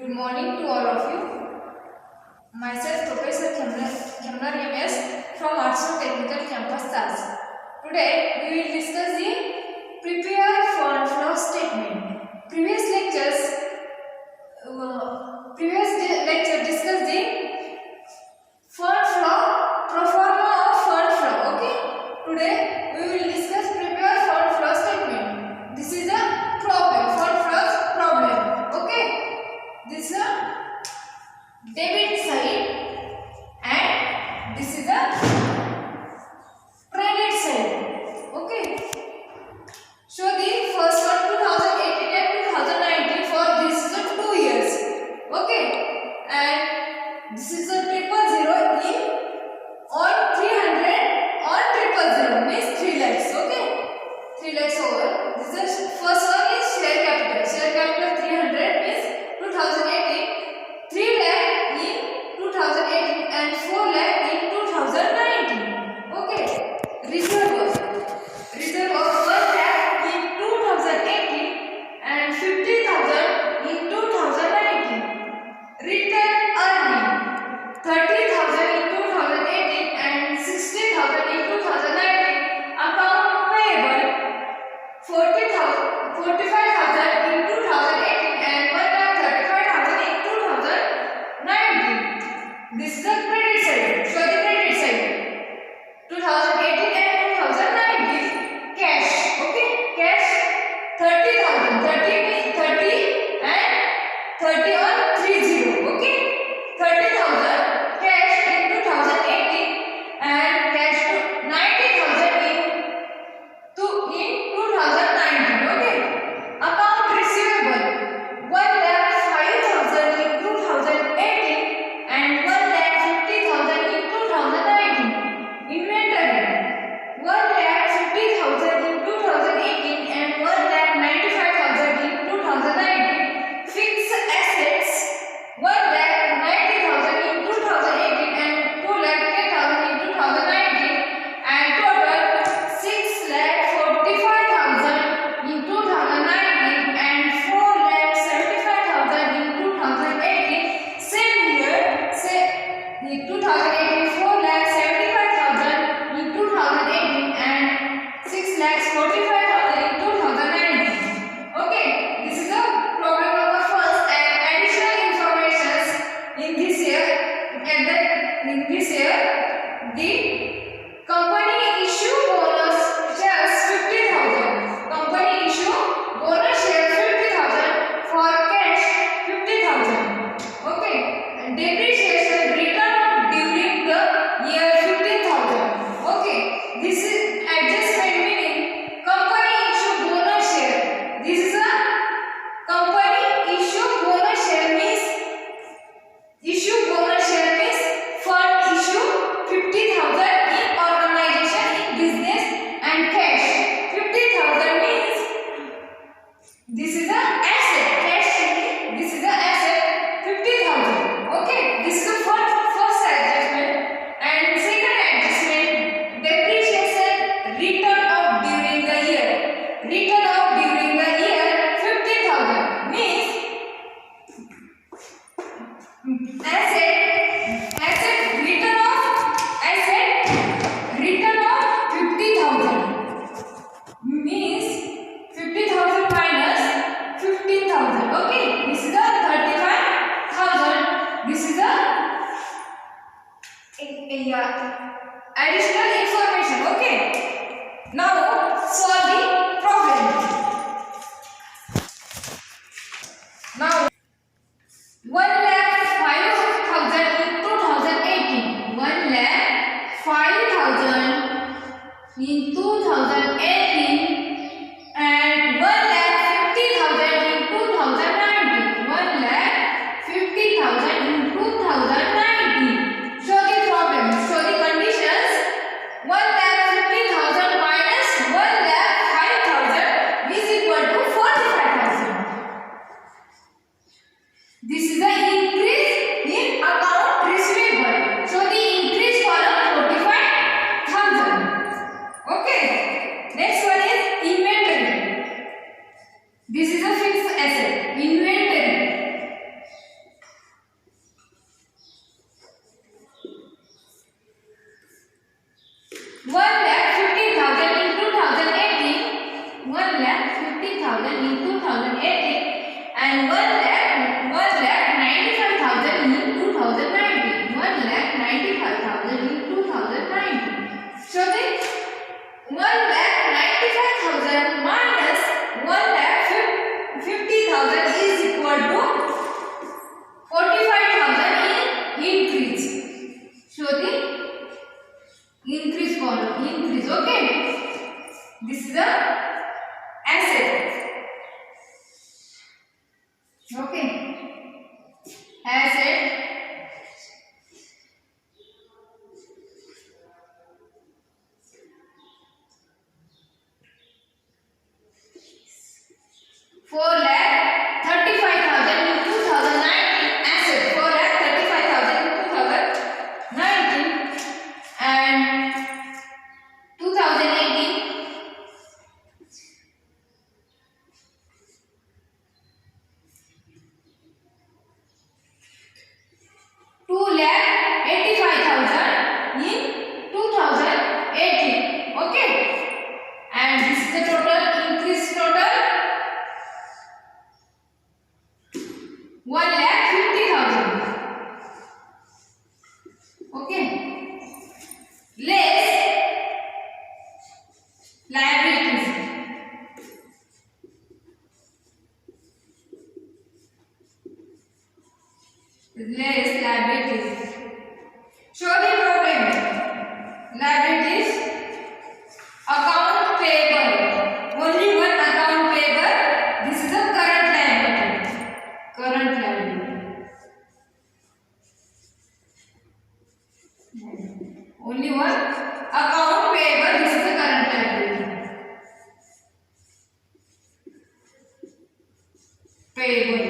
Good morning to all of you. Myself Professor Khemnar MS from ADSUL'S Technical Campus SHAREHODER. Today we will discuss the prepare fund flow statement. Previous lecture discussed the fund flow, pro forma of fund flow. Okay. Today we will discuss prepare fund flow statement. This is a problem, fund flow problem. Okay. This is a debit side and this is a credit side. Okay. So the first one 2018 and 2019 for this is 2 years. Okay. And this is a 000 in on 300 on 000 means 3 lakhs. Okay. 3 lakhs over. This is first one is share capital. Share capital 300 means 2018. 3 lakh in 2018 and 4 lakh in 2019. Okay. Reserve of 1 lakh in 2018 and 50,000 in 2019. Return earning 30,000 in 2018 and 60,000 in 2019. Account payable 45,000 in 2018 and 1,35,000 in 2019. This is the credit side. So the credit side 2018 and 2019 cash. Okay, cash 30,000. 30 means 30 and 30 on 30. Okay, 30,000 cash in 2018 and cash to 90,000 in 2019. Okay, account receivable 1,05,000 in 2018 and 1,50,000 in 2019. Inventory 1,50,000 in 2018 and 1,95,000 in 2019. Fixed assets 1,90,000 in 2018 and 2,10,000 in 2019 and total 6,45,000 in 2019 and 4,75,000 in 2018. Same year, in 2018 4,75,000 in 2018 and 6,45,000 in 2019. Okay, this is the problem of the funds and additional information in this year. In this year, the company issue bonus shares 50,000. Company issue bonus share 50,000 for cash 50,000. Okay, and depreciation return during the year 15,000. Okay, this is adjustment meaning company issue bonus share. This is a company issue bonus share means fund issue 50,000 in organization in business and cash 50,000 means this is a asset. Cash this is a asset 50,000. Okay, this is the first adjustment. And second adjustment, depreciation return off during the year. Return off during the year 50,000 means asset return off 50,000 means 50,000 minus 15,000. Okay, this is the 35,000. This is the additional information. Okay, now solve the problem. Now 1,05,000 in 2018, 1,05,000 in 2018 and 1,50,000 in 2019. 1,50,000 in 2019. Show the problem. Show the conditions. 1,50,000 minus 1,05,000 is equal to 45,000. This is the increase in account receivable. So the increase for 45,000. Okay. Next one is inventory. This is a fixed asset. Inventory 1,50,000. Okay. Less liabilities. Less liabilities. Show the problem. Liabilities. Account payable. Only one account payable. This is a current liability. Current liability. Only one account payable. This is the current liability. Payable.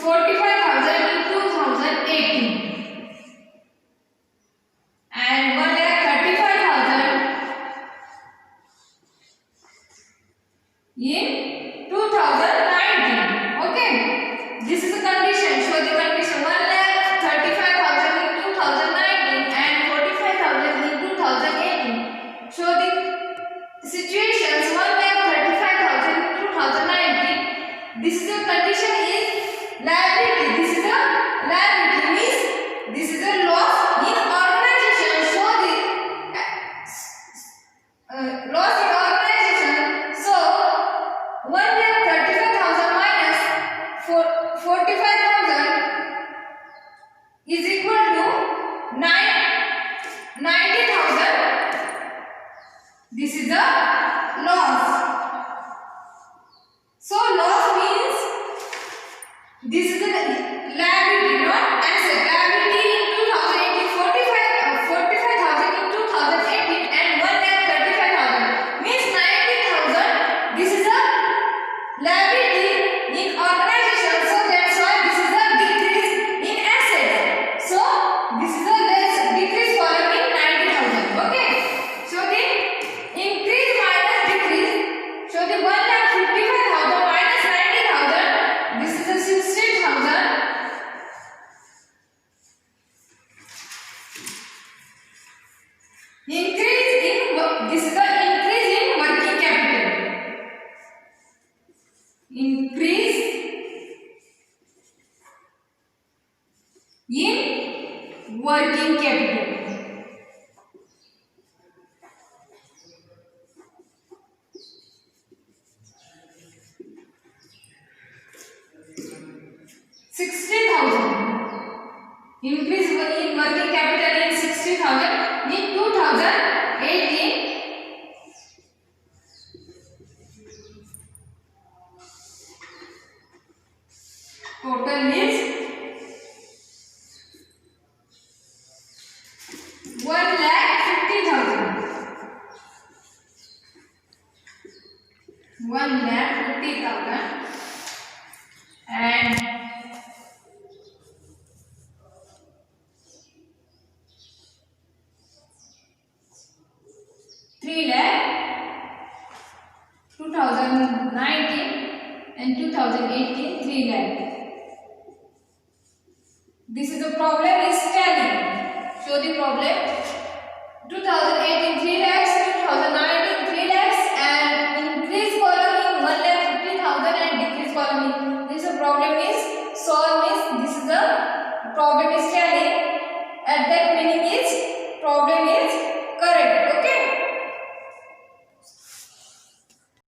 45,000 in 2018 and 1,35,000 in 2019. Okay, this is the condition. Show the condition. 1,35,000 in 2019 and 45,000 in 2018. Show the situations. 1,35,000 in 2019. This is the condition is liability. This is a liability means this is a loss in organization. Show the loss in organization. So 1,35,000 minus 45,000 is equal to 90,000. This is the loss. So loss means this is the liability, not asset. Liability in 2018 45,000 in 2018 and 1,35,000 means 90,000. This is a liability in organization. So that's why this is a decrease in asset. So this is a less decrease column in 90,000. Okay. So the increase minus decrease. So the 1,55,000 minus 90,000. This is a 60,000. Increase in this is the increase in working capital. Increase in working capital. Increase in working capital in 60,000 in 2018. Total is 1,50,000. 1,50,000 and 2019 and 2018 3 lakh. This is the problem is telling. Show the problem. 2018 3 lakhs, 2019 3 lakhs and increase column in 1,50,000 and decrease column in. This is the problem is solve means this is the problem is telling at the